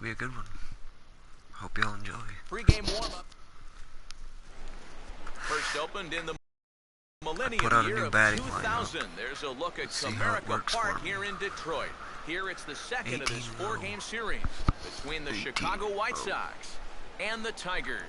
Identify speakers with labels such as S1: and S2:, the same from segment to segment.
S1: be a good one. Hope y'all enjoy.
S2: Pre-game warm-up. First opened in the millennium year of 2000. There's a look at Comerica Park here in Detroit. Here it's the second of this 4-game series between the Chicago White Sox and the Tigers.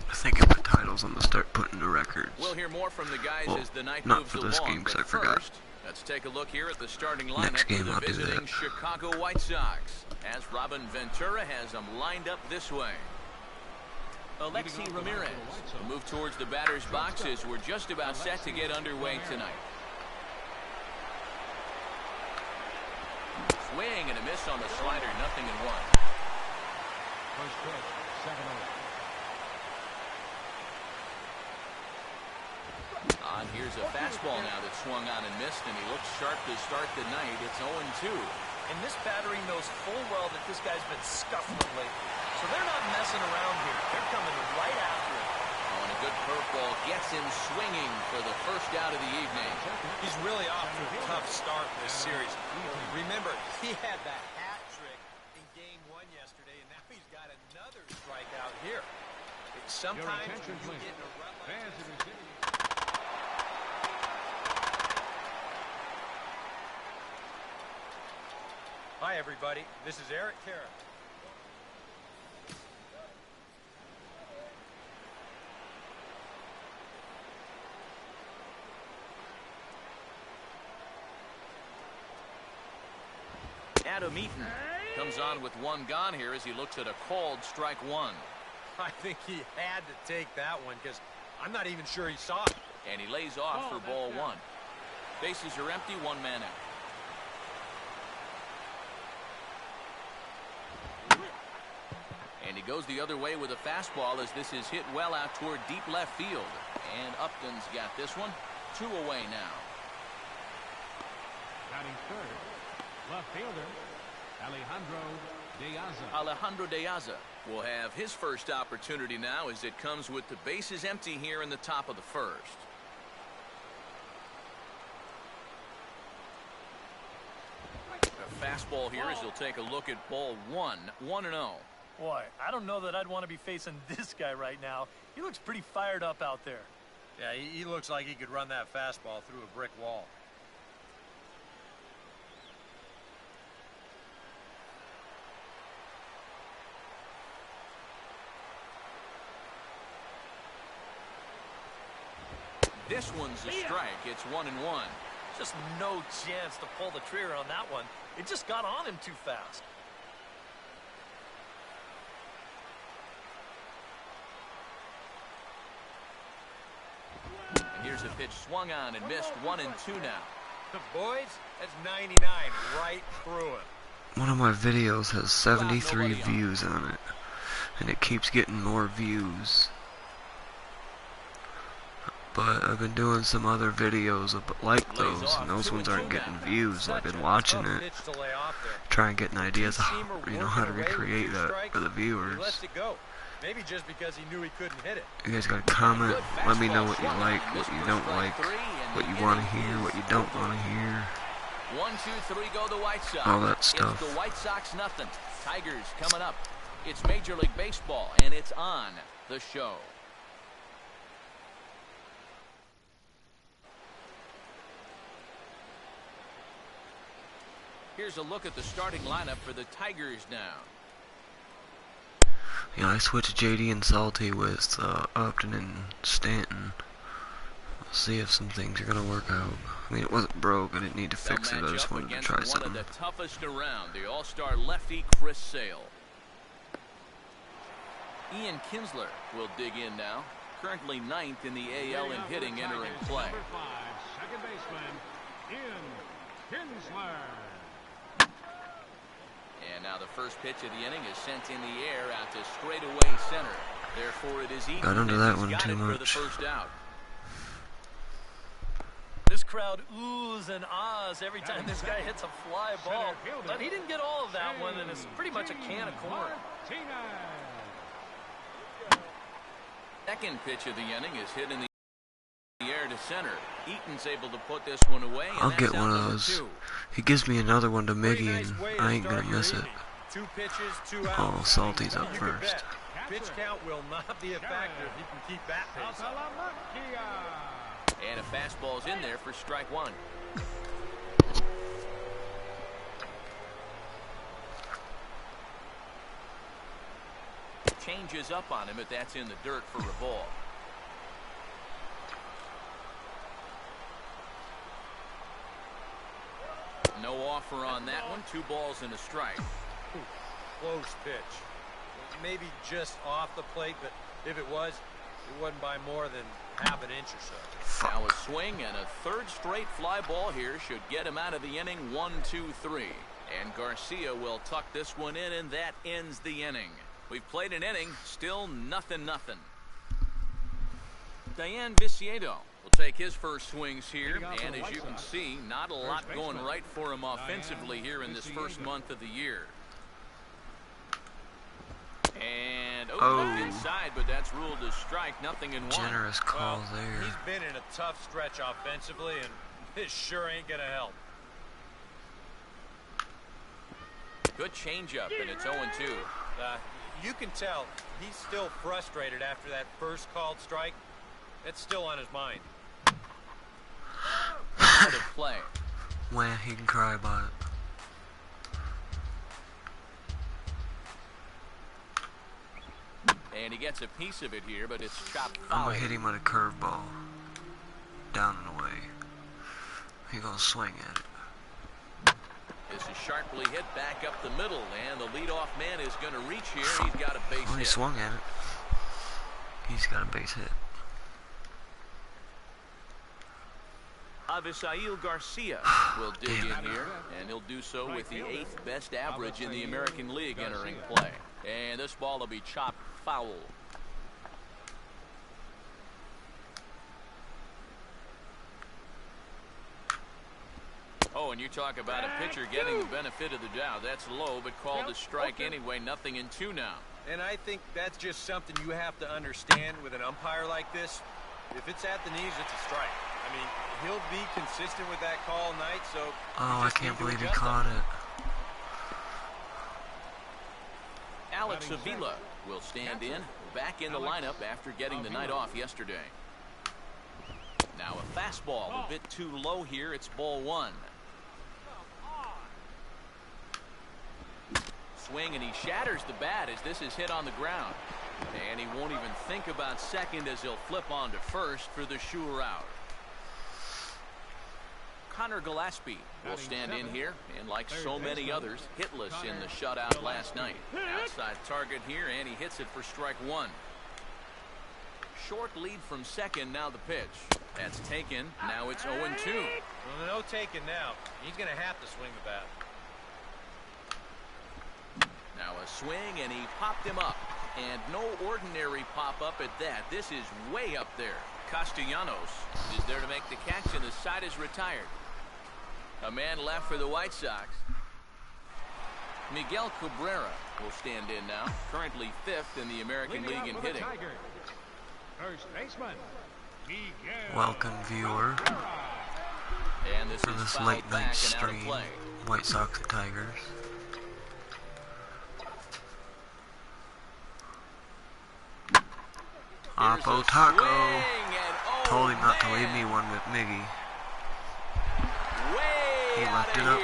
S1: I think if the titles on the start putting the records.
S2: We'll hear more from the guys as the night
S1: not
S2: moves
S1: for this
S2: along.
S1: game because I
S2: But
S1: forgot.
S2: first, let's take a look here at the starting lineup
S1: Next game
S2: for
S1: I'll
S2: the
S1: do
S2: visiting
S1: that.
S2: Chicago White Sox, as Robin Ventura has them lined up this way. Alexi Ramirez will move towards the batter's box as we're just about set to get underway tonight. Swing and a miss on the slider, 0-1.
S3: First pitch, 7-0.
S2: Here's a fastball now that swung on and missed, and he looks sharp to start the night. It's 0-2.
S4: And this battery knows full well that this guy's been scuffling lately. So they're not messing around here. They're coming right after him.
S2: Oh, and a good curveball gets him swinging for the first out of the evening.
S4: He's really off to a tough start in this series. Remember, he had that hat trick in Game 1 yesterday, and now he's got another strikeout here. Sometimes when you get in a rut like this, Hi, everybody. This is Eric Carrick.
S2: Adam Eaton comes on with one gone here as he looks at a called strike one.
S4: I think he had to take that one because I'm not even sure he saw it.
S2: And he lays off for ball one. Bases are empty, one man out. And he goes the other way with a fastball as this is hit well out toward deep left field. And Upton's got this one. 2 away now.
S3: Batting third, left fielder,
S2: Alejandro De Aza will have his first opportunity now as it comes with the bases empty here in the top of the first. A fastball here as he'll take a look at ball one. 1-0.
S5: Boy, I don't know that I'd want to be facing this guy right now. He looks pretty fired up out there.
S4: Yeah, he looks like he could run that fastball through a brick wall.
S2: This one's a strike. It's 1-1.
S5: Just no chance to pull the trigger on that one. It just got on him too fast.
S2: And here's a pitch swung on and missed. 1-2 now.
S4: Boys, that's 99 right through it.
S1: One of my videos has 73 views on it, and it keeps getting more views. But I've been doing some other videos like those, and those ones aren't getting views. I've been watching it, trying to get an idea of how to recreate that for the viewers.
S4: Maybe just because he knew he couldn't hit it.
S1: You guys gotta comment, let me know what you like, what you don't like, what you want to hear, what you don't want to hear.
S2: 1, 2, 3 go the White Sox.
S1: All that stuff.
S2: It's the White Sox nothing. Tigers coming up. It's Major League Baseball, and it's on the show. Here's a look at the starting lineup for the Tigers now.
S1: Yeah, I switched JD and Salty with Upton and Stanton. We'll see if some things are gonna work out. I mean, it wasn't broke. I didn't need to fix it. I just wanted to try something.
S2: One of the toughest around, the All-Star lefty Chris Sale. Ian Kinsler will dig in now. Currently 9th in the AL in hitting, entering play.
S3: Number 5, second baseman, Ian Kinsler.
S2: And now the first pitch of the inning is sent in the air out to straightaway center. Therefore, it is Eaton.
S1: Got into that one too
S2: for the
S1: much.
S2: first out.
S5: This crowd oohs and ahs every time this guy hits a fly ball. But he didn't get all of that one, and it's pretty much a can of corn.
S2: Second pitch of the inning is hit in the air to center. Eaton's able to put this one away.
S1: I'll get one of those. He gives me another one to Miggy, and I ain't gonna miss it.
S4: 2 pitches, 2 outs.
S1: Oh, Salty's up first.
S4: Pitch count will not be a factor if he can keep that pace up.
S2: And a fastball's in there for strike 1. Changes up on him, but that's in the dirt for a ball. No offer on that one. 2 balls and a strike.
S4: Close pitch. Maybe just off the plate, but if it wasn't by more than half an inch or so.
S2: Now a swing and a 3rd straight fly ball here should get him out of the inning. 1-2-3. And Garcia will tuck this one in, and that ends the inning. We've played an inning, still 0-0. Diane Viciedo will take his first swings here, and as you can see, not a lot going right for him offensively here in this first month of the year. And left inside, but that's ruled a strike. 0-1.
S1: Generous call there.
S4: He's been in a tough stretch offensively, and this sure ain't gonna help.
S2: Good changeup, and it's 0-2.
S4: You can tell he's still frustrated after that first called strike. That's still on his mind.
S2: Out of play.
S1: Well, he can cry about it.
S2: And he gets a piece of it here, but it's chopped
S1: I'm
S2: foul.
S1: gonna hit him with a curveball. Down and away. He gonna swing at it.
S2: This is sharply hit back up the middle, and the leadoff man is going to reach here. He's got a base
S1: Well, he
S2: hit.
S1: swung at it. He's got a base hit.
S2: Avisail Garcia will dig in here, and he'll do so with the 8th best average in the American League entering play. And this ball will be chopped foul. Oh, and you talk about a pitcher getting the benefit of the doubt. That's low, but called a strike anyway. 0-2 now.
S4: And I think that's just something you have to understand with an umpire like this. If it's at the knees, it's a strike. I mean, he'll be consistent with that call all night, so...
S1: Oh, I can't believe he caught it.
S2: Alex Avila will stand in, back in the lineup after getting the night off yesterday. Now a fastball, a bit too low here. It's ball 1. Swing, and he shatters the bat as this is hit on the ground. And he won't even think about second as he'll flip on to first for the sure out. Connor Gillespie will stand in here, and like so many others, hitless in the shutout last night. Outside target here, and he hits it for strike 1. Short lead from second, now the pitch. That's taken. Now it's 0-2.
S4: Well, no taking now. He's going to have to swing the bat.
S2: Now a swing, and he popped him up. And no ordinary pop-up at that. This is way up there. Castellanos is there to make the catch, and the side is retired. A man left for the White Sox. Miguel Cabrera will stand in now. Currently 5th in the American League in hitting.
S3: First baseman, Miguel.
S1: Welcome, viewer,
S2: And this
S1: for
S2: is
S1: this
S2: fouled
S1: late night
S2: back and out of
S1: stream.
S2: play.
S1: White Sox and Tigers. Oppo Taco. Told him not to leave me one with Miggy. He left it up.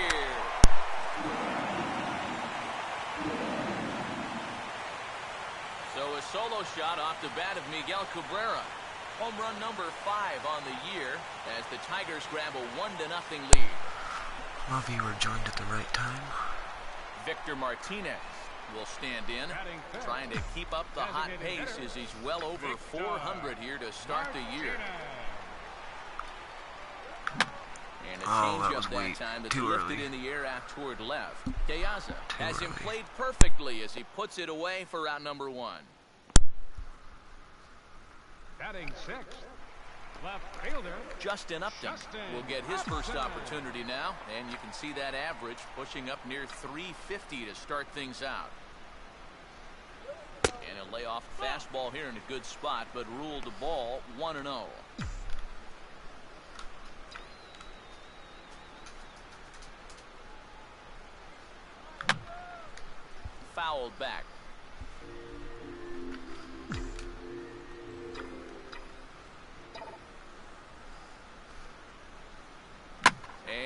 S2: So a solo shot off the bat of Miguel Cabrera. Home run number 5 on the year as the Tigers grab a 1-0 lead.
S1: Love you were joined at the right time.
S2: Victor Martinez will stand in, trying to keep up the hot pace as he's well over 400 here to start the year. And a change up that time that's lifted in the air out toward left. Keaza has him played perfectly as he puts it away for out number 1.
S3: Batting 6th, left fielder
S2: Justin Upton will get his first opportunity now, and you can see that average pushing up near 350 to start things out. And he'll lay off a fastball here in a good spot, but ruled the ball 1-0. fouled back.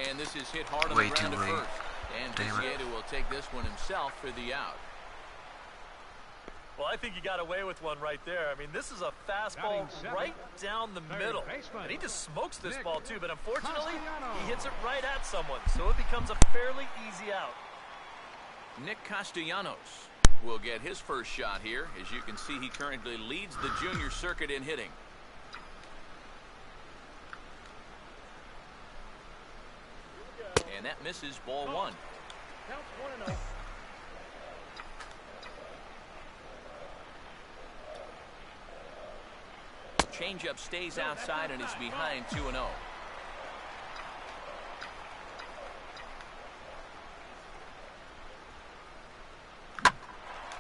S2: And this is hit hard on the ground to first. And Vizqueta will take this one himself for the out.
S5: Well, I think he got away with one right there. I mean, this is a fastball right down the middle. And he just smokes this ball, too. But unfortunately, he hits it right at someone. So it becomes a fairly easy out.
S2: Nick Castellanos will get his first shot here. As you can see, he currently leads the junior circuit in hitting. And that misses ball one.
S3: Count 1-0.
S2: Changeup stays outside and is behind 2-0.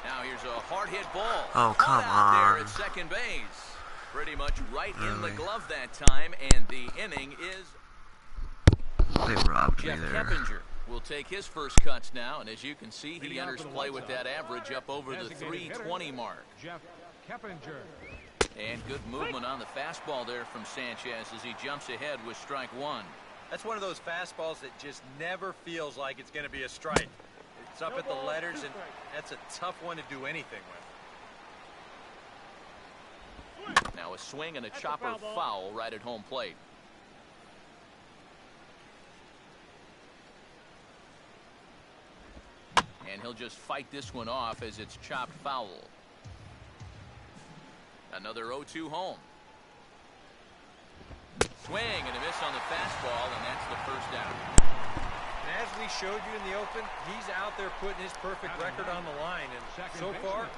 S2: Now here's a hard hit ball.
S1: Oh, come
S2: on. There at second base. Pretty much right in the glove that time, and the inning is.
S1: They robbed me
S2: Jeff
S1: there.
S2: Keppinger will take his first cuts now, and as you can see, he enters play with that average up over the 320 mark.
S3: Jeff Keppinger.
S2: And good movement on the fastball there from Sanchez as he jumps ahead with strike one.
S4: That's one of those fastballs that just never feels like it's going to be a strike. It's up at the letters, and that's a tough one to do anything with.
S2: Now a swing and a chopper foul right at home plate. And he'll just fight this one off as it's chopped foul. Another 0-2 home. Swing and a miss on the fastball, and that's the first out.
S4: And as we showed you in the open, he's out there putting his perfect record on the line. And so far,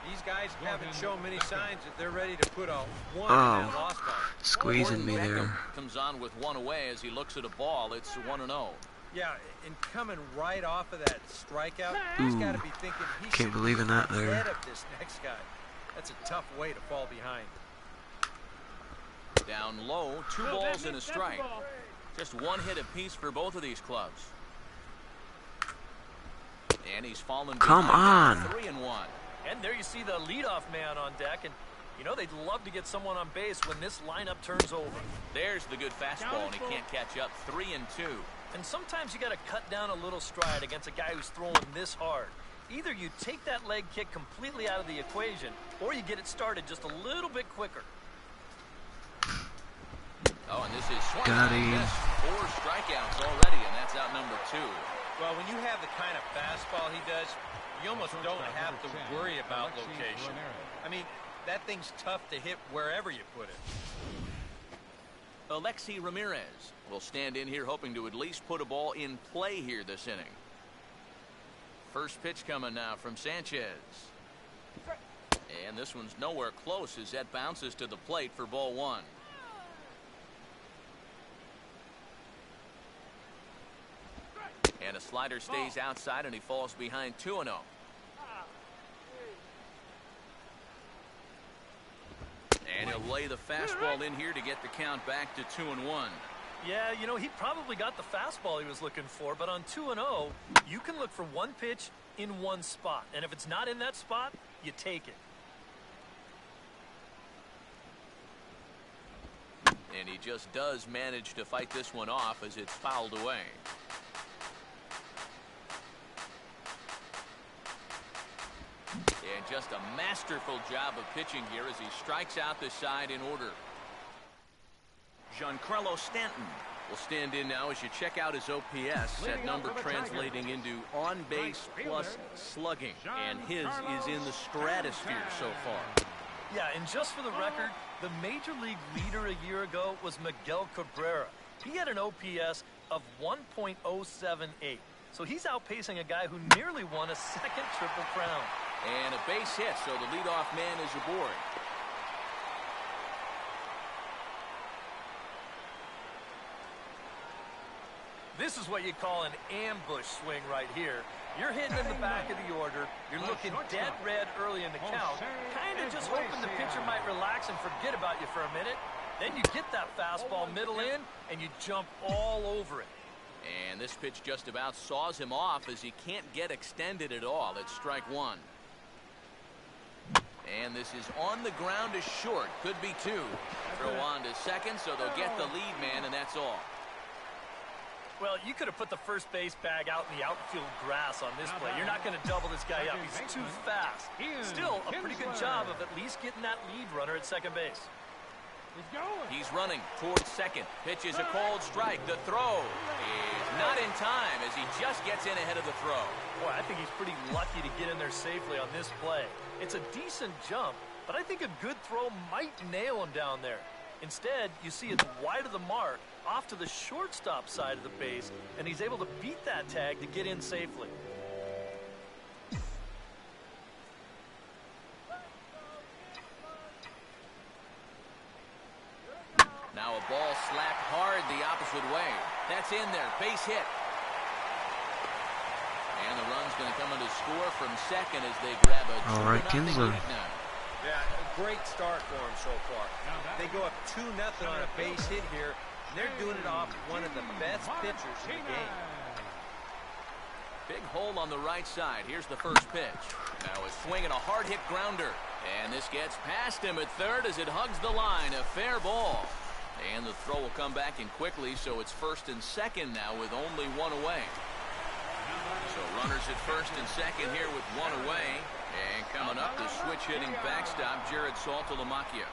S4: these guys haven't shown many signs that they're ready to put a one in that loss column.
S1: Squeezing me there.
S2: Comes on with one away as he looks at a ball. It's 1-0.
S4: Yeah, and coming right off of that strikeout, he's got to be thinking he
S1: Can't believe in that there.
S4: ahead of this next guy. That's a tough way to fall behind.
S2: Down low, 2 balls and a strike. Just one hit apiece for both of these clubs. And he's fallen.
S1: Come on.
S2: 3-1.
S5: And there you see the leadoff man on deck. And, you know, they'd love to get someone on base when this lineup turns over.
S2: There's the good fastball, and he can't catch up. 3-2.
S5: And sometimes you got to cut down a little stride against a guy who's throwing this hard. Either you take that leg kick completely out of the equation, or you get it started just a little bit quicker.
S2: Oh, and this is swung.
S1: Got him.
S2: 4 strikeouts already, and that's out number 2.
S4: Well, when you have the kind of fastball he does, you almost don't have to worry about location. I mean, that thing's tough to hit wherever you put it.
S2: Alexi Ramirez will stand in here hoping to at least put a ball in play here this inning. First pitch coming now from Sanchez. And this one's nowhere close as that bounces to the plate for ball 1. And a slider stays outside, and he falls behind 2-0. And he'll lay the fastball in here to get the count back to 2-1.
S5: Yeah, you know, he probably got the fastball he was looking for, but on 2-0, you can look for one pitch in one spot. And if it's not in that spot, you take it.
S2: And he just does manage to fight this one off as it's fouled away. And just a masterful job of pitching here as he strikes out the side in order. Giancarlo Stanton will stand in now as you check out his OPS. That number translating into on-base plus slugging. And his is in the stratosphere so far.
S5: Yeah, and just for the record, the Major League leader a year ago was Miguel Cabrera. He had an OPS of 1.078. So he's outpacing a guy who nearly won a second Triple Crown.
S2: And a base hit, so the leadoff man is aboard.
S5: This is what you call an ambush swing right here. You're hitting in the back of the order. You're looking dead red early in the count. Kind of just hoping the pitcher might relax and forget about you for a minute. Then you get that fastball middle in, and you jump all over it.
S2: And this pitch just about saws him off as he can't get extended at all. It's strike one. And this is on the ground to short. Could be two. Throw on to second, so they'll get the lead man, and that's all.
S5: Well, you could have put the first base bag out in the outfield grass on this play. You're not going to double this guy up. He's too fast. Still, a pretty good job of at least getting that lead runner at second base.
S2: He's running towards second. Pitch is a cold strike. The throw is not in time as he just gets in ahead of the throw.
S5: Boy, I think he's pretty lucky to get in there safely on this play. It's a decent jump, but I think a good throw might nail him down there. Instead, you see it's wide of the mark, off to the shortstop side of the base, and he's able to beat that tag to get in safely.
S2: Now a ball slapped hard the opposite way. That's in there. Base hit. And the run's going to come in to score from second as they grab a 2-0 lead now.
S4: Yeah, a great start for him so far. They go up 2-0 on a base hit here. And they're doing it off one of the best pitchers in the game.
S2: Big hole on the right side. Here's the first pitch. Now a swing and a hard hit grounder. And this gets past him at third as it hugs the line. A fair ball. And the throw will come back in quickly, so it's first and second now with only one away. So runners at first and second here with one away. And coming up, the switch-hitting backstop, Jared Saltalamacchia.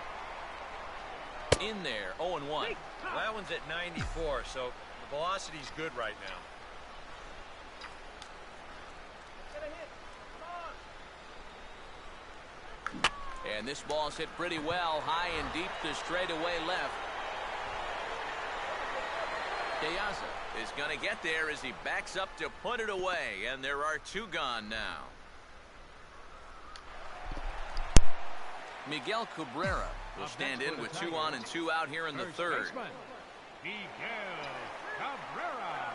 S2: In there, 0-1.
S4: Well, that one's at 94, so the velocity's good right now.
S2: And this ball's hit pretty well, high and deep to straightaway left. Deaza is going to get there as he backs up to put it away, and there are two gone now. Miguel Cabrera will stand in with 2 on and 2 out here in the third.
S3: Miguel Cabrera.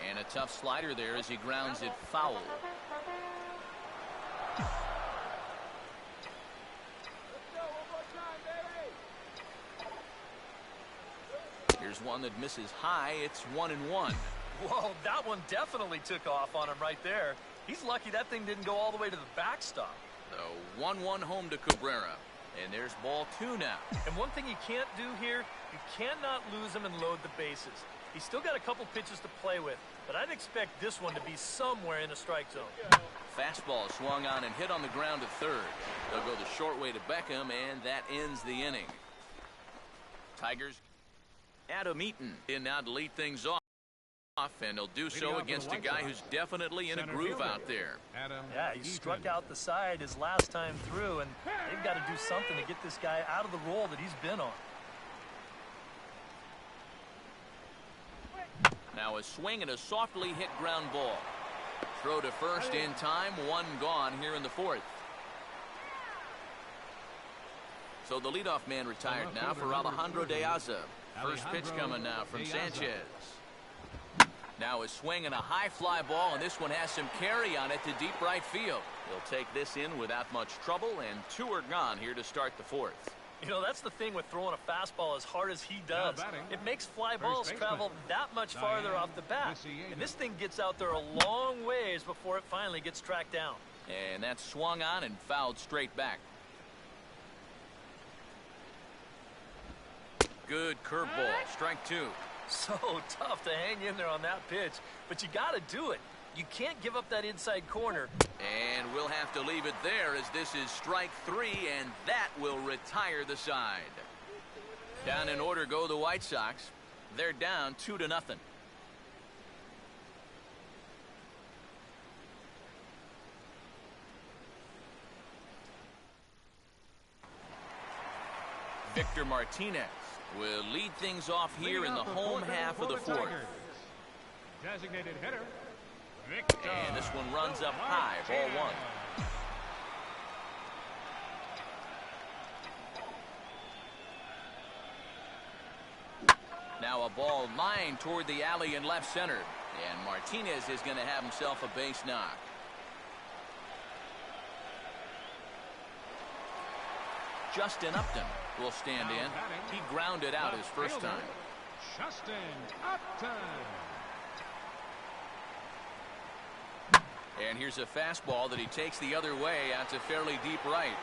S2: And a tough slider there as he grounds it foul. Here's one that misses high. It's 1-1.
S5: Whoa, that one definitely took off on him right there. He's lucky that thing didn't go all the way to the backstop.
S2: So 1-1 home to Cabrera. And there's ball 2 now.
S5: And one thing you can't do here, you cannot lose him and load the bases. He's still got a couple pitches to play with, but I'd expect this one to be somewhere in the strike zone.
S2: Fastball swung on and hit on the ground at third. They'll go the short way to Beckham, and that ends the inning. Tigers, Adam Eaton in now to lead things off, and he'll do so against a guy who's definitely in a groove out there.
S5: Yeah, he struck out the side his last time through, and they've got to do something to get this guy out of the role that he's been on.
S2: Now a swing and a softly hit ground ball. Throw to first in time, 1 gone here in the fourth. So the leadoff man retired now for Alejandro Deaza. First pitch coming now from Sanchez. Now a swing and a high fly ball, and this one has some carry on it to deep right field. He'll take this in without much trouble, and 2 are gone here to start the fourth.
S5: You know, that's the thing with throwing a fastball as hard as he does. It makes fly balls travel that much farther off the bat. And this thing gets out there a long ways before it finally gets tracked down.
S2: And that's swung on and fouled straight back. Good curveball, strike 2.
S5: So tough to hang in there on that pitch, but you got to do it. You can't give up that inside corner.
S2: And we'll have to leave it there as this is strike 3, and that will retire the side. Down in order go the White Sox. They're down 2-0. Victor Martinez will lead things off here in the home half of the fourth.
S3: Designated hitter, Victor.
S2: And this one runs up high, ball 1. Now a ball lined toward the alley in left center. And Martinez is going to have himself a base knock. Justin Upton will stand in. He grounded out his first time.
S3: Justin Upton.
S2: And here's a fastball that he takes the other way out to fairly deep right.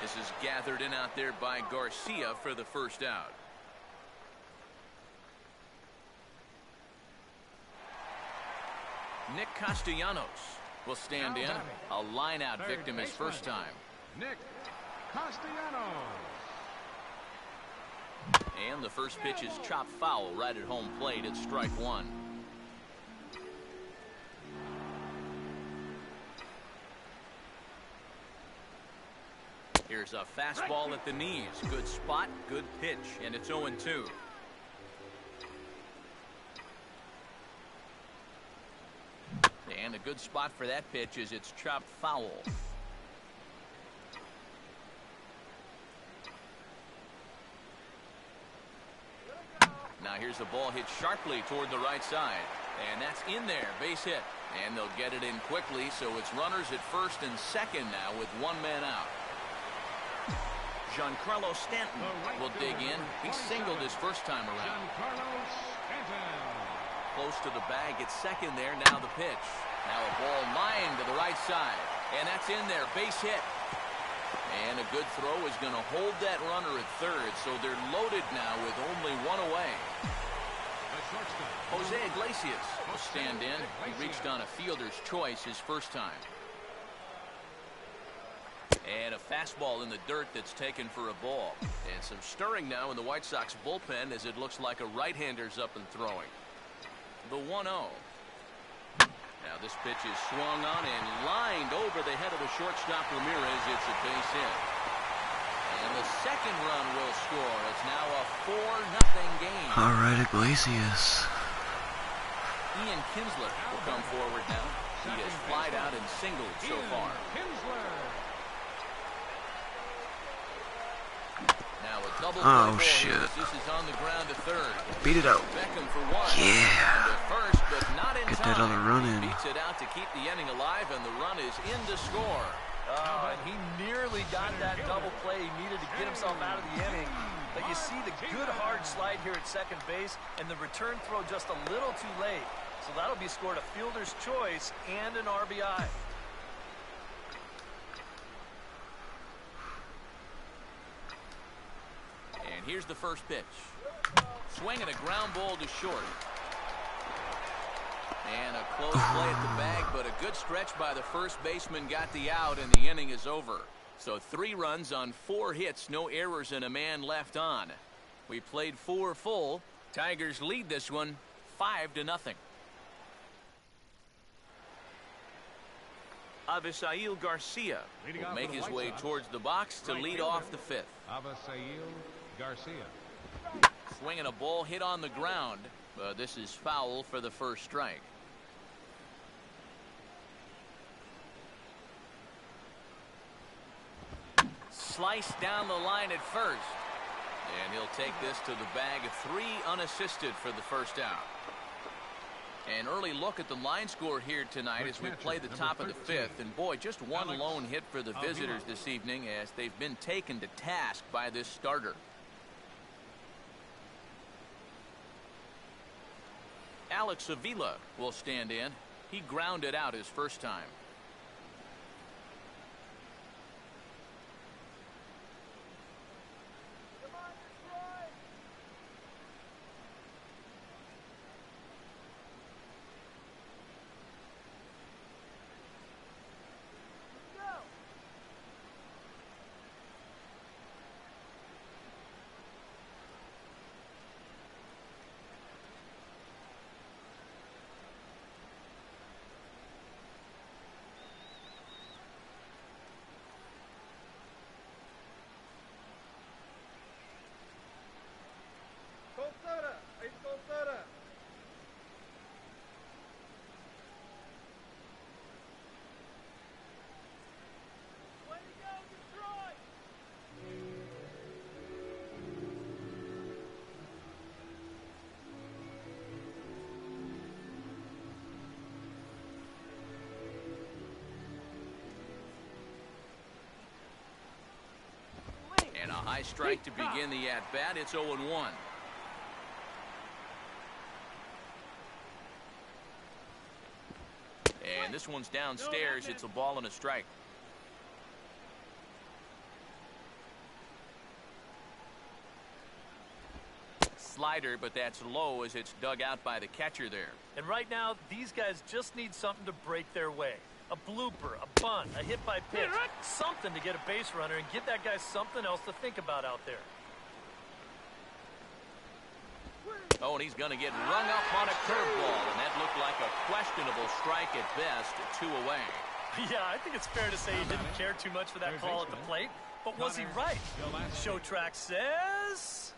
S2: This is gathered in out there by Garcia for the first out. Nick Castellanos will stand in. A line-out victim his first time.
S3: Nick Castellanos.
S2: And the first pitch is chopped foul right at home plate at strike one. Here's a fastball at the knees. Good spot, good pitch, and it's 0-2. And a good spot for that pitch is it's chopped foul. Now here's a ball hit sharply toward the right side. And that's in there, base hit. And they'll get it in quickly, so it's runners at first and second now with one man out. Giancarlo Stanton will dig in. He singled his first time around. Close to the bag at second there. Now the pitch. Now a ball lined to the right side. And that's in there. Base hit. And a good throw is going to hold that runner at third. So they're loaded now with only one away. Jose Iglesias will stand in. He reached on a fielder's choice his first time. And a fastball in the dirt that's taken for a ball. And some stirring now in the White Sox bullpen as it looks like a right-hander's up and throwing. The 1-0. Now this pitch is swung on and lined over the head of the shortstop Ramirez. It's a base hit. And the second run will score. It's now a 4-0 game.
S1: All right, Iglesias.
S2: Ian Kinsler will come forward now. He has flied out and singled so far. Now a double play
S1: shit.
S2: This is on the ground to third.
S1: Beat it out.
S2: Beckham for one.
S1: Yeah.
S2: To first, but not in
S1: Get
S2: time.
S1: that other run in.
S2: Beats it out to keep the inning alive, and the run is in to score.
S5: And he nearly got that double play he needed to get himself out of the inning. But you see the good hard slide here at second base, and the return throw just a little too late. So that'll be scored a fielder's choice and an RBI.
S2: And here's the first pitch. Swinging a ground ball to short. And a close play at the bag, but a good stretch by the first baseman got the out, and the inning is over. So 3 runs on 4 hits, no errors, and a man left on. We played 4 full. Tigers lead this one 5-0. Avisail Garcia will make his way towards the box to lead off the 5th.
S3: Avisail Garcia.
S2: Swinging a ball hit on the ground, but this is foul for the first strike. Sliced down the line at first. And he'll take this to the bag of 3 unassisted for the first out. An early look at the line score here tonight as we play the top of the 5th. And boy, just one lone hit for the visitors this evening as they've been taken to task by this starter. Alex Avila will stand in. He grounded out his first time. High strike to begin the at-bat. It's 0-1. And this one's downstairs. It's a ball and a strike. Slider, but that's low as it's dug out by the catcher there.
S5: And right now, these guys just need something to break their way. A blooper, a bunt, a hit by pitch, something to get a base runner and give that guy something else to think about out there.
S2: Oh, and he's going to get rung up on a curveball, and that looked like a questionable strike at best, 2 away.
S5: Yeah, I think it's fair to say he didn't care too much for that call at the plate, but was he right? Show track says...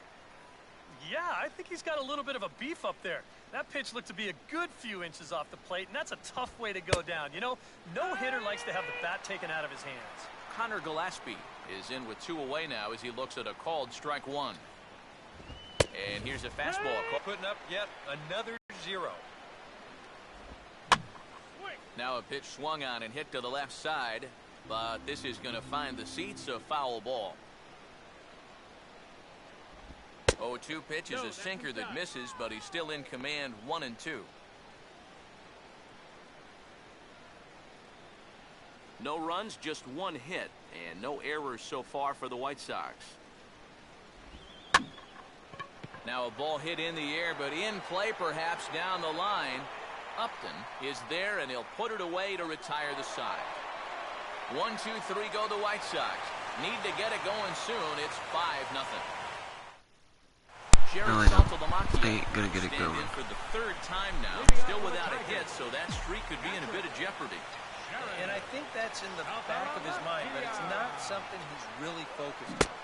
S5: Yeah, I think he's got a little bit of a beef up there. That pitch looked to be a good few inches off the plate, and that's a tough way to go down. You know, no hitter likes to have the bat taken out of his hands.
S2: Connor Gillespie is in with 2 away now as he looks at a called strike 1. And here's a fastball.
S4: Putting up yet another 0.
S2: Now a pitch swung on and hit to the left side, but this is going to find the seats, a foul ball. 0-2 pitch is a sinker that misses, but he's still in command, 1-2. No runs, just 1 hit, and no errors so far for the White Sox. Now a ball hit in the air, but in play perhaps down the line. Upton is there, and he'll put it away to retire the side. 1, 2, 3 go the White Sox. Need to get it going soon. It's 5-0.
S1: No, they ain't gonna get it going.
S2: In for the 3rd time now, still without a hit, so that streak could be in a bit of jeopardy.
S4: And I think that's in the back of his mind, but it's not something he's really focused on.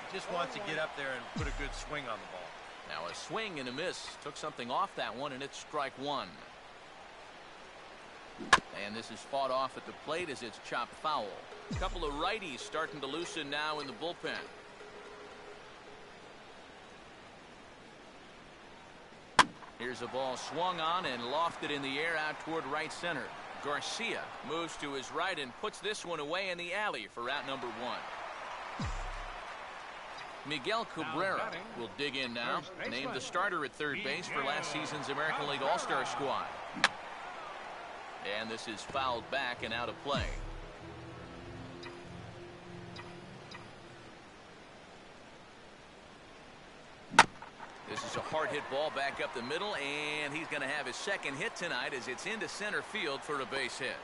S4: He just wants to get up there and put a good swing on the ball.
S2: Now a swing and a miss. Took something off that one, and it's strike 1. And this is fought off at the plate as it's chopped foul. A couple of righties starting to loosen now in the bullpen. Here's a ball swung on and lofted in the air out toward right center. Garcia moves to his right and puts this one away in the alley for out number 1. Miguel Cabrera will dig in now, named the starter at third base for last season's American League All-Star squad. And this is fouled back and out of play. This is a hard hit ball back up the middle, and he's going to have his 2nd hit tonight as it's into center field for a base hit.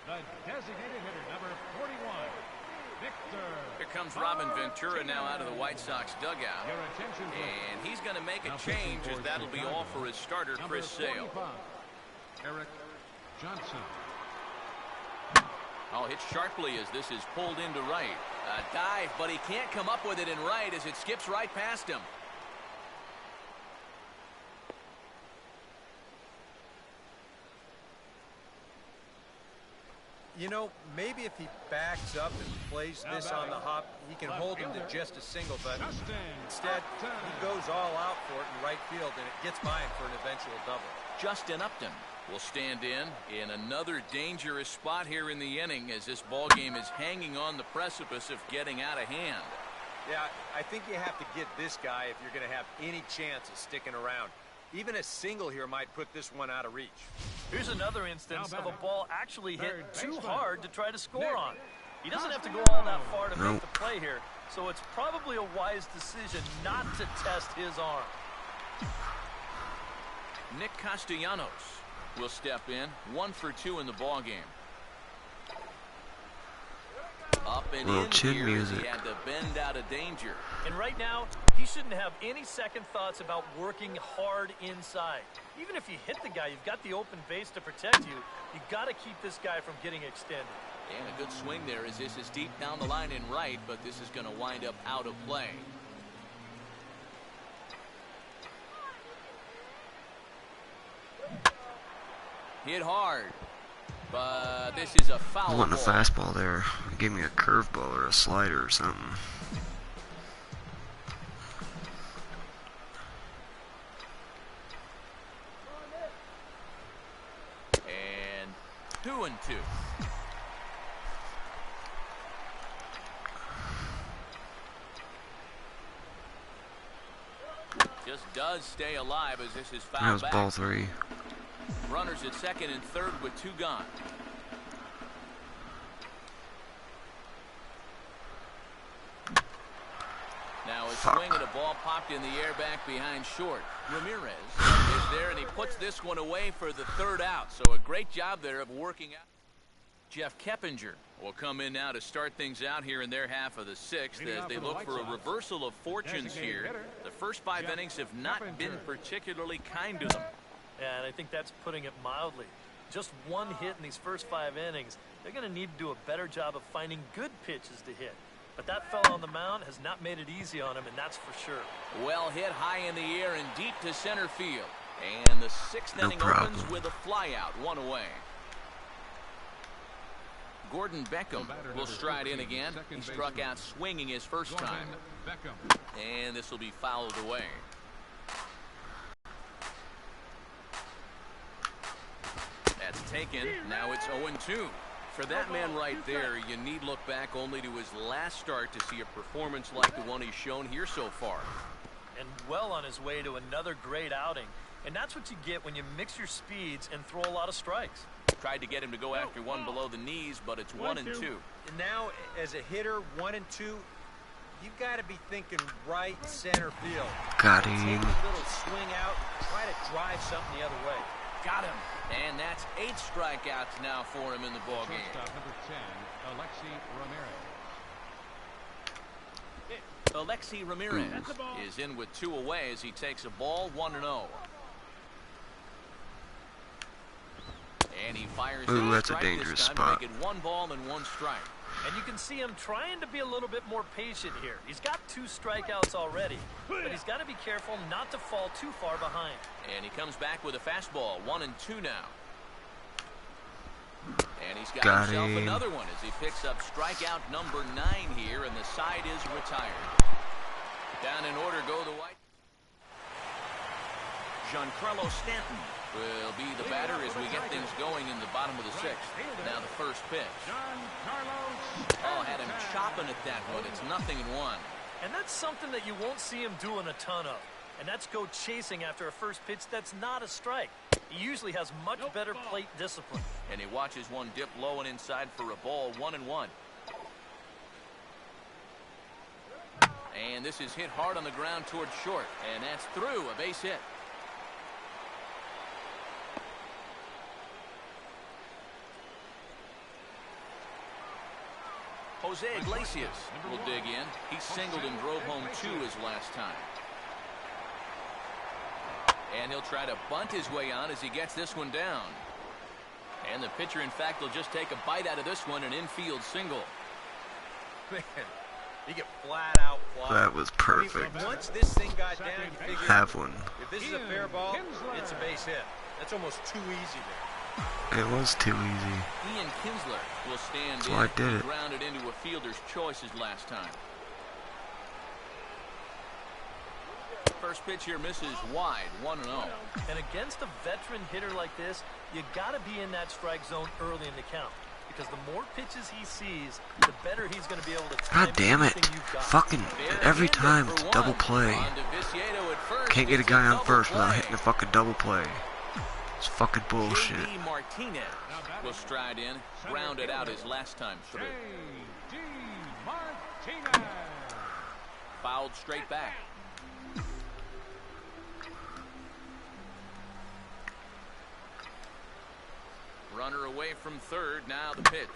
S3: The designated hitter, number 41, Victor.
S2: Here comes Robin Ventura now out of the White Sox dugout. And he's going to make a change as that'll be all for his starter, Chris Sale.
S3: Eric Johnson.
S2: Oh, hit sharply as this is pulled into right. A dive, but he can't come up with it in right as it skips right past him.
S4: You know, maybe if he backs up and plays this on the hop, he can hold him to just a single, but instead he goes all out for it in right field, and it gets by him for an eventual double.
S2: Justin Upton will stand in another dangerous spot here in the inning as this ball game is hanging on the precipice of getting out of hand.
S4: Yeah, I think you have to get this guy if you're going to have any chance of sticking around. Even a single here might put this one out of reach.
S5: Here's another instance of a ball actually hit too hard to try to score on. He doesn't have to go all that far to make the play here, so it's probably a wise decision not to test his arm.
S2: Nick Castellanos will step in, 1 for 2 in the ball game. Up and in here, he had to bend out of danger.
S5: And right now, he shouldn't have any second thoughts about working hard inside. Even if you hit the guy, you've got the open base to protect you. You've got to keep this guy from getting extended.
S2: And a good swing there as this is deep down the line in right, but this is going to wind up out of play. Hit hard. But this is a foul.
S1: I want a fastball there. Give me a curveball or a slider or something.
S2: And just does stay alive as this is fouled
S1: That was
S2: back.
S1: ball 3.
S2: Runners at second and third with 2 gone. Now a swing and a ball popped in the air back behind short. Ramirez is there, and he puts this one away for the 3rd out. So a great job there of working out. Jeff Keppinger will come in now to start things out here in their half of the 6th as they look for a reversal of fortunes here. The first 5 innings have not been particularly kind to them.
S5: Yeah, and I think that's putting it mildly. Just 1 hit in these first 5 innings. They're going to need to do a better job of finding good pitches to hit. But that fella on the mound has not made it easy on him, and that's for sure.
S2: Well hit high in the air and deep to center field. And the 6th inning opens with a flyout, 1 away. Gordon Beckham will stride in again. He struck out swinging his first time. And this will be fouled away. That's taken. Now it's 0-2. For that man right there, you need look back only to his last start to see a performance like the one he's shown here so far.
S5: And well on his way to another great outing. And that's what you get when you mix your speeds and throw a lot of strikes.
S2: Tried to get him to go after one below the knees, but it's 1-2.
S4: And now, as a hitter, 1 and 2, you've got to be thinking right center field.
S1: Got
S4: Take
S1: him.
S4: a little swing out, try to drive something the other way.
S2: Got him. And that's 8 strikeouts now for him in the ballgame.
S3: Number 10,
S2: Alexi Ramirez is in with 2 away as he takes a ball, 1-0. And he fires.
S1: Ooh, that's a dangerous spot.
S2: Make it 1 ball and 1 strike.
S5: And you can see him trying to be a little bit more patient here. He's got 2 strikeouts already, but he's got to be careful not to fall too far behind.
S2: And he comes back with a fastball, 1-2 now. And he's got himself another one as he picks up strikeout number 9 here, and the side is retired. Down in order go the White. Giancarlo Stanton will be the batter as we get things going in the bottom of the 6th. Now the first pitch. Oh, had him chopping at that one. It's 0-1.
S5: And that's something that you won't see him doing a ton of. And that's go chasing after a first pitch that's not a strike. He usually has much better plate discipline.
S2: And he watches one dip low and inside for a ball, 1-1. And this is hit hard on the ground towards short. And that's through, a base hit. Jose Iglesias will dig in. He singled and drove home 2 his last time. And he'll try to bunt his way on as he gets this one down. And the pitcher, in fact, will just take a bite out of this one, an infield single.
S4: Man, you get flat out fly.
S1: That was perfect.
S4: I mean, once this thing got down, you figure
S1: Have one.
S4: if this is a fair ball, it's a base hit. That's almost too easy there.
S1: It was too easy.
S2: Ian Kinsler will stand
S1: That's
S2: in.
S1: why I did
S2: He
S1: it.
S2: grounded into a fielder's choice his last time. First pitch here misses wide, 1-0.
S5: And against a veteran hitter like this, you got to be in that strike zone early in the count. Because the more pitches he sees, the better he's going to be able to time
S1: God damn it.
S5: everything you've got.
S1: Fucking every time it's a double play. Can't get a guy on first without hitting a fucking double play. It's fucking bullshit.
S2: J.D. Martinez will stride in, grounded out his last time through.
S3: J.D. Martinez.
S2: Fouled straight back. Runner away from third, now the pitch.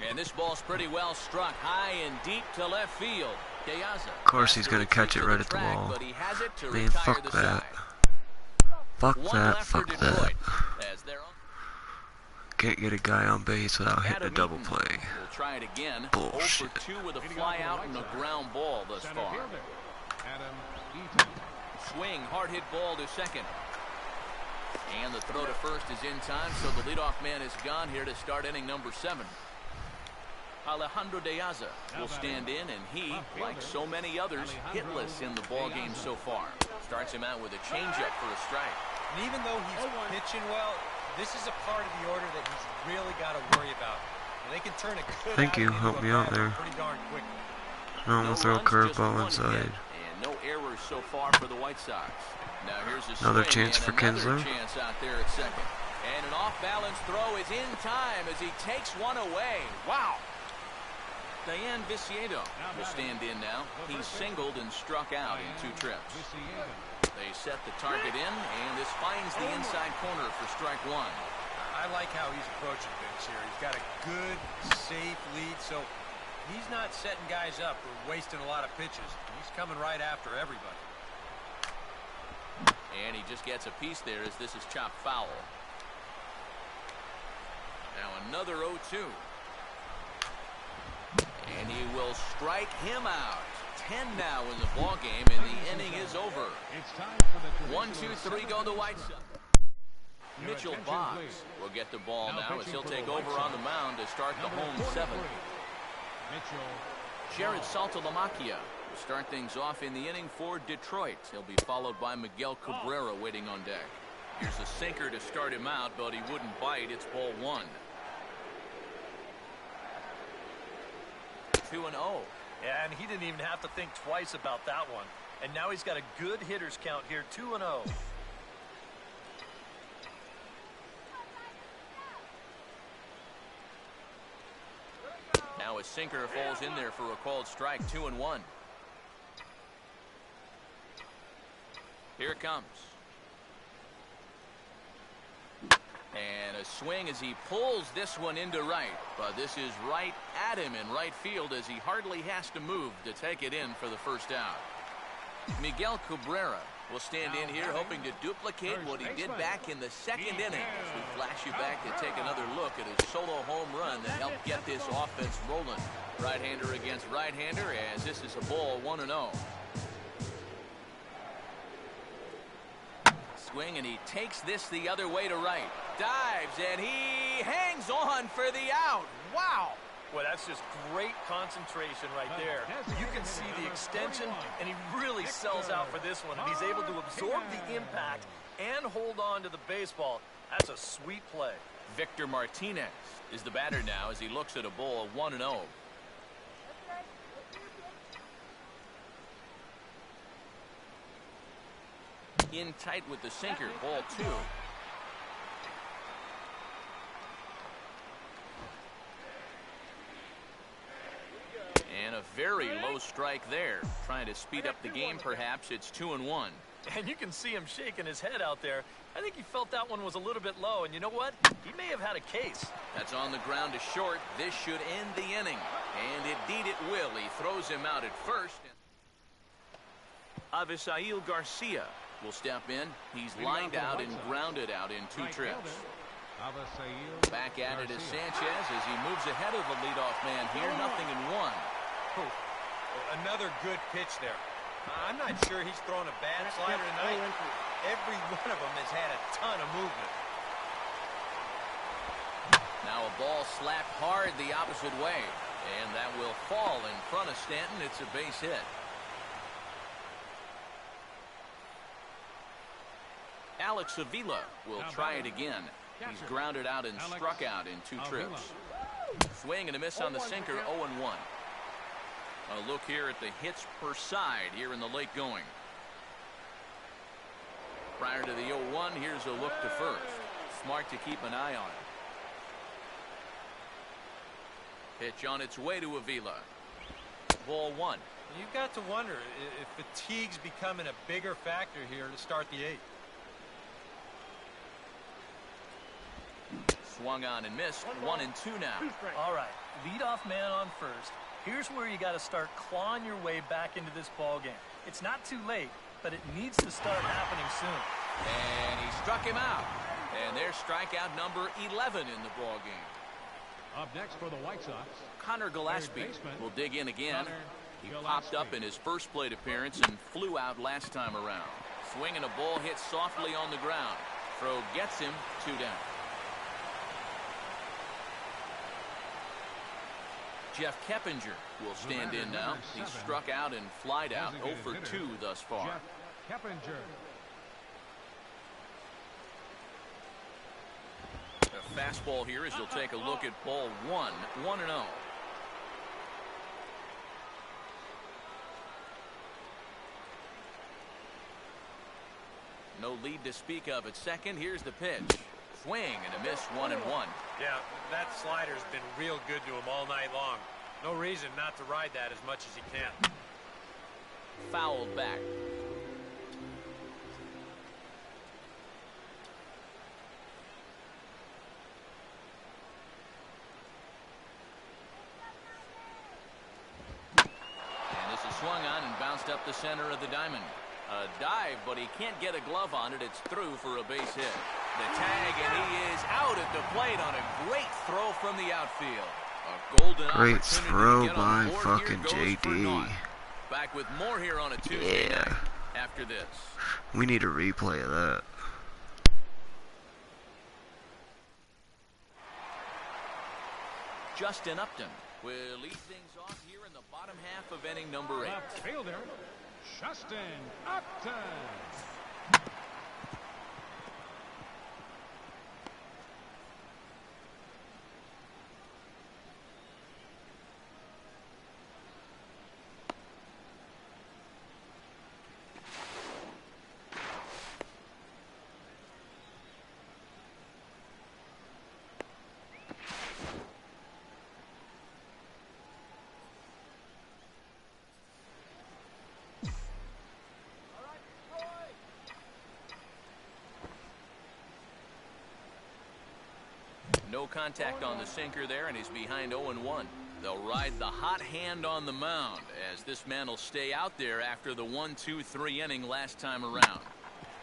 S2: And this ball's pretty well struck high and deep to left field. Deaza.
S1: Of course he's gonna catch it right at the wall.
S2: But he has it to
S1: Man,
S2: retire
S1: fuck
S2: the
S1: that.
S2: side.
S1: Fuck
S2: One
S1: that,
S2: left for
S1: fuck
S2: Detroit,
S1: that.
S2: as they're on.
S1: Can't get a guy on base without hitting a
S2: Adam
S1: double
S2: Eaton
S1: play.
S2: will try it again.
S1: Bullshit.
S2: 0 for 2 with a fly out and a ground ball thus
S3: Center
S2: far.
S3: fielder, Adam Eaton.
S2: Swing, hard hit ball to second. And the throw to first is in time, so the leadoff man is gone here to start inning number 7. Alejandro Deaza will stand in, and he, like so many others, hitless in the ballgame so far. Starts him out with a changeup for a strike.
S4: And even though he's pitching well, this is a part of the order that he's really got to worry about. And they can turn a good
S1: Thank you,
S4: outing
S1: help
S4: into
S1: me
S4: a
S1: out
S4: bad
S1: there.
S4: one pretty darn quickly.
S1: I'm gonna throw a
S2: runs, just
S1: curveball
S2: one
S1: inside.
S2: hit, and no errors so far for the White Sox. Now here's a
S1: Another
S2: swing
S1: chance for
S2: and another
S1: Kinsler.
S2: chance out there at second. And an off-balance throw is in time as he takes one away. Wow. Diane Viciedo will stand in now. He's singled and struck out in 2 trips. They set the target in, and this finds the inside corner for strike 1.
S4: I like how he's approaching things here. He's got a good, safe lead, so he's not setting guys up or wasting a lot of pitches. He's coming right after everybody.
S2: And he just gets a piece there as this is chopped foul. Now another 0-2. And he will strike him out. 10 now in the ball game, and the inning is over. 1, 2, 3 go the White Sox. Mitchell Boggs will get the ball now as he'll take over on the mound to start the home 7th. Jared Saltalamacchia will start things off in the inning for Detroit. He'll be followed by Miguel Cabrera waiting on deck. Here's a sinker to start him out, but he wouldn't bite. It's ball 1. 2-0.
S5: Yeah, and he didn't even have to think twice about that one. And now he's got a good hitter's count here, 2-0.
S2: Now a sinker falls in there for a called strike, 2-1. Here it comes. And a swing as he pulls this one into right. But this is right at him in right field as he hardly has to move to take it in for the first out. Miguel Cabrera will stand in here hoping to duplicate what he did back in the 2nd inning. As we flash you back to take another look at his solo home run that helped get this offense rolling. Right-hander against right-hander as this is a ball 1-0. Swing, and he takes this the other way to right. Dives, and he hangs on for the out. Wow.
S5: Well, that's just great concentration right there. You can see the extension, and he really sells out for this one. And he's able to absorb the impact and hold on to the baseball. That's a sweet play.
S2: Victor Martinez is the batter now as he looks at a ball 1-0. In tight with the sinker, ball 2. And a very low strike there. Trying to speed up the game, perhaps. It's 2-1.
S5: And you can see him shaking his head out there. I think he felt that one was a little bit low. And you know what? He may have had a case.
S2: That's on the ground to short. This should end the inning. And indeed it will. He throws him out at first. Avisail Garcia will step in. He's lined out and grounded out in 2 trips. Back at it is Sanchez as he moves ahead of the leadoff man here. 0-1.
S4: Another good pitch there. I'm not sure he's thrown a bad slider tonight. Every one of them has had a ton of movement.
S2: Now a ball slapped hard the opposite way. And that will fall in front of Stanton. It's a base hit. Alex Avila will try it again. He's grounded out and struck out in 2 trips. Swing and a miss on the sinker, 0-1. A look here at the hits per side here in the late going. Prior to the 0-1, here's a look to first. Smart to keep an eye on it. Pitch on its way to Avila. Ball 1.
S4: You've got to wonder if fatigue's becoming a bigger factor here to start the 8th.
S2: Swung on and missed. 1-2 now.
S5: All right, leadoff man on first. Here's where you got to start clawing your way back into this ball game. It's not too late, but it needs to start happening soon.
S2: And he struck him out. And there's strikeout number 11 in the ball game.
S3: Up next for the White Sox,
S2: Connor Gillespie will dig in again. He popped up in his first plate appearance and flew out last time around. Swinging a ball hit softly on the ground. Throw gets him 2 down. Jeff Keppinger will stand in now. He struck out and flied out. 0 for 2 thus far.
S3: Jeff Keppinger.
S2: A fastball here as he'll take a look at ball 1. 1-0. No lead to speak of at second. Here's the pitch. Swing and a miss, 1-1.
S4: Yeah, that slider's been real good to him all night long. No reason not to ride that as much as he can.
S2: Fouled back. And this is swung on and bounced up the center of the diamond. A dive, but he can't get a glove on it. It's through for a base hit. The tag, and he is out at the plate on a great throw from the outfield. A golden
S1: Great throw by fucking JD.
S2: Back with more here on a Tuesday night after this.
S1: We need a replay of that.
S2: Justin Upton will lead things off here in the bottom half of inning number 8.
S3: Left fielder, Justin Upton.
S2: No contact on the sinker there, and he's behind 0-1. They'll ride the hot hand on the mound, as this man will stay out there after the 1-2-3 inning last time around.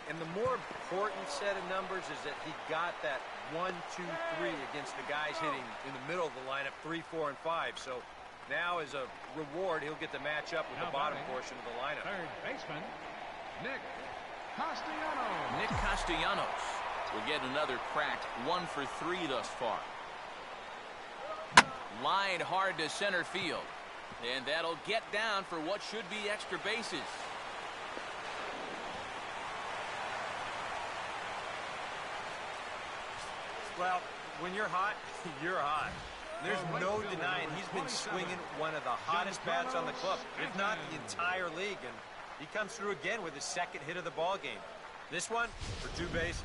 S4: And the more important set of numbers is that he got that 1, 2, 3 against the guys hitting in the middle of the lineup, 3, 4, and 5. So now, as a reward, he'll get to match up with the bottom portion of the lineup.
S3: Third baseman, Nick Castellanos.
S2: Nick Castellanos will get another crack, 1 for 3 thus far. Line hard to center field, and that'll get down for what should be extra bases.
S4: Well, when you're hot, you're hot. There's no denying he's been swinging one of the hottest bats on the club, if not the entire league, and he comes through again with his second hit of the ball game. This one for 2 bases.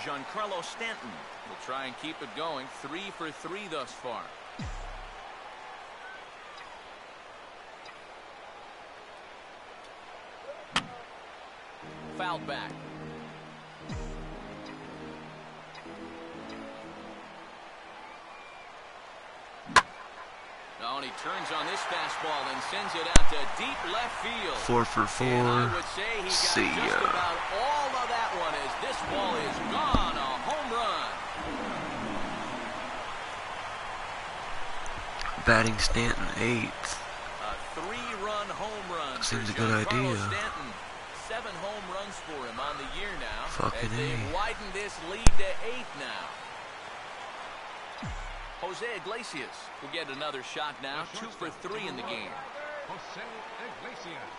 S2: Giancarlo Stanton will try and keep it going, 3 for 3 thus far. Fouled back. Oh, and he turns on this fastball and sends it out to deep left field.
S1: 4 for 4.
S2: And I would say he got
S1: See
S2: just
S1: ya.
S2: about all of that one as this ball is gone. A home run.
S1: Batting Stanton 8th.
S2: A 3-run home run.
S1: Seems
S2: for
S1: a good
S2: Giancarlo
S1: idea.
S2: Stanton. 7 home runs for him on the year now.
S1: Fucking
S2: as they've
S1: A.
S2: widened this lead to 8 now. Jose Iglesias will get another shot now, 2 for 3 in the game.
S3: Jose Iglesias.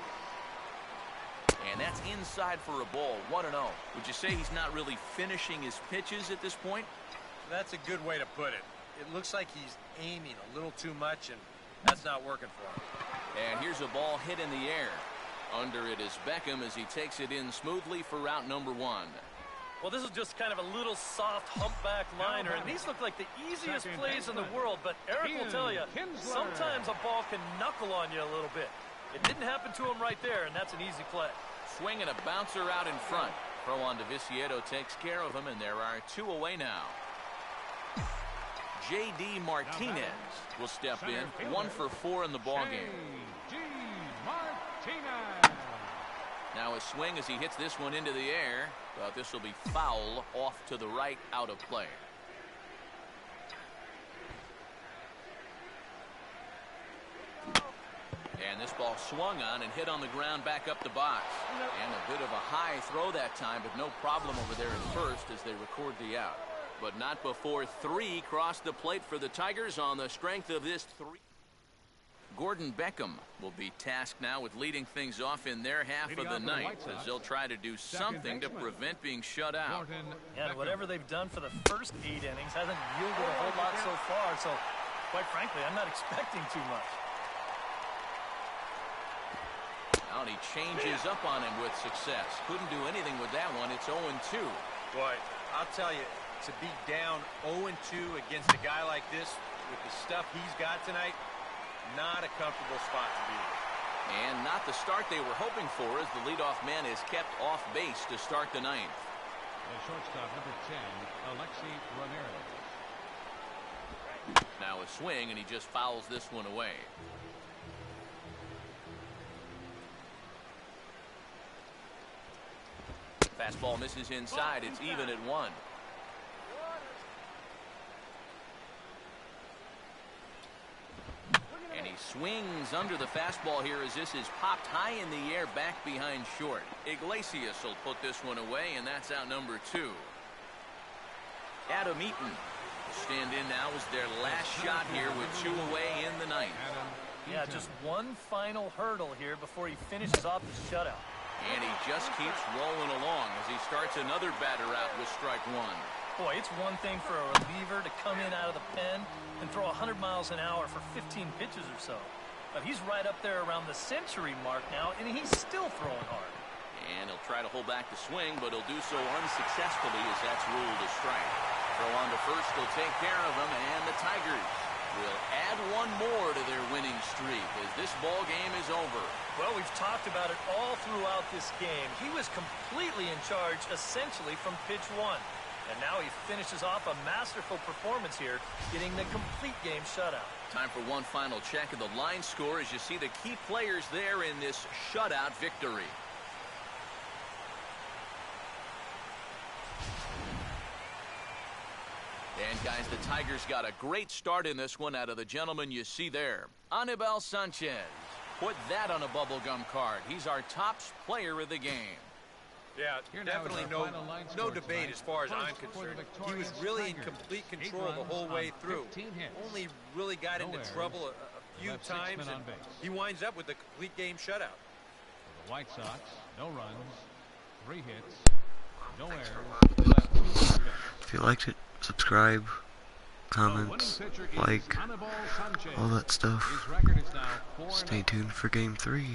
S2: And that's inside for a ball, 1-0. Would you say he's not really finishing his pitches at this point?
S4: That's a good way to put it. It looks like he's aiming a little too much, and that's not working for him.
S2: And here's a ball hit in the air. Under it is Beckham as he takes it in smoothly for route number 1.
S5: Well, this is just kind of a little soft humpback liner, and these look like the easiest plays in the world, but Eric will tell you, sometimes a ball can knuckle on you a little bit. It didn't happen to him right there, and that's an easy play.
S2: Swing and a bouncer out in front. Throw on to Viciedo takes care of him, and there are 2 away now. J.D. Martinez will step in, 1 for 4 in the ballgame.
S3: J.D. Martinez.
S2: Now a swing as he hits this one into the air, but this will be foul off to the right, out of play. And this ball swung on and hit on the ground back up the box. And a bit of a high throw that time, but no problem over there at first as they record the out. But not before 3 cross the plate for the Tigers on the strength of this 3. Gordon Beckham will be tasked now with leading things off in their half of the ninth as they'll try to do something to prevent being shut out.
S5: Yeah, whatever they've done for the first 8 innings hasn't yielded a whole lot so far, so quite frankly, I'm not expecting too much.
S2: Now he changes up on him with success. Couldn't do anything with that one. It's 0-2.
S4: Boy, I'll tell you, to be down 0-2 against a guy like this with the stuff he's got tonight, not a comfortable spot to be in.
S2: And not the start they were hoping for, as the leadoff man is kept off base to start the ninth.
S3: The shortstop, number 10, Alexi Ramirez.
S2: Now a swing, and he just fouls this one away. Fastball misses inside. It's even at 1. And he swings under the fastball here as this is popped high in the air back behind short. Iglesias will put this one away, and that's out number 2. Adam Eaton stand in now as their last shot here with 2 away in the ninth.
S5: Yeah, just one final hurdle here before he finishes off the shutout.
S2: And he just keeps rolling along as he starts another batter out with strike 1.
S5: Boy, it's one thing for a reliever to come in out of the pen and throw 100 miles an hour for 15 pitches or so. But he's right up there around the century mark now, and he's still throwing hard.
S2: And he'll try to hold back the swing, but he'll do so unsuccessfully as that's ruled a strike. Throw on to first will take care of him, and the Tigers will add one more to their winning streak as this ball game is over.
S5: Well, we've talked about it all throughout this game. He was completely in charge essentially from pitch 1. And now he finishes off a masterful performance here, getting the complete game shutout.
S2: Time for one final check of the line score as you see the key players there in this shutout victory. And guys, the Tigers got a great start in this one out of the gentleman you see there. Anibal Sanchez. Put that on a bubblegum card. He's our top player of the game.
S4: Yeah, definitely no debate as far as I'm concerned. He was really in complete control the whole way through. Only really got into trouble a few times, and he winds up with a complete game shutout.
S3: The White Sox, no runs, 3 hits, no errors.
S1: If you liked it, subscribe, comments, like, all that stuff. Stay tuned for Game 3.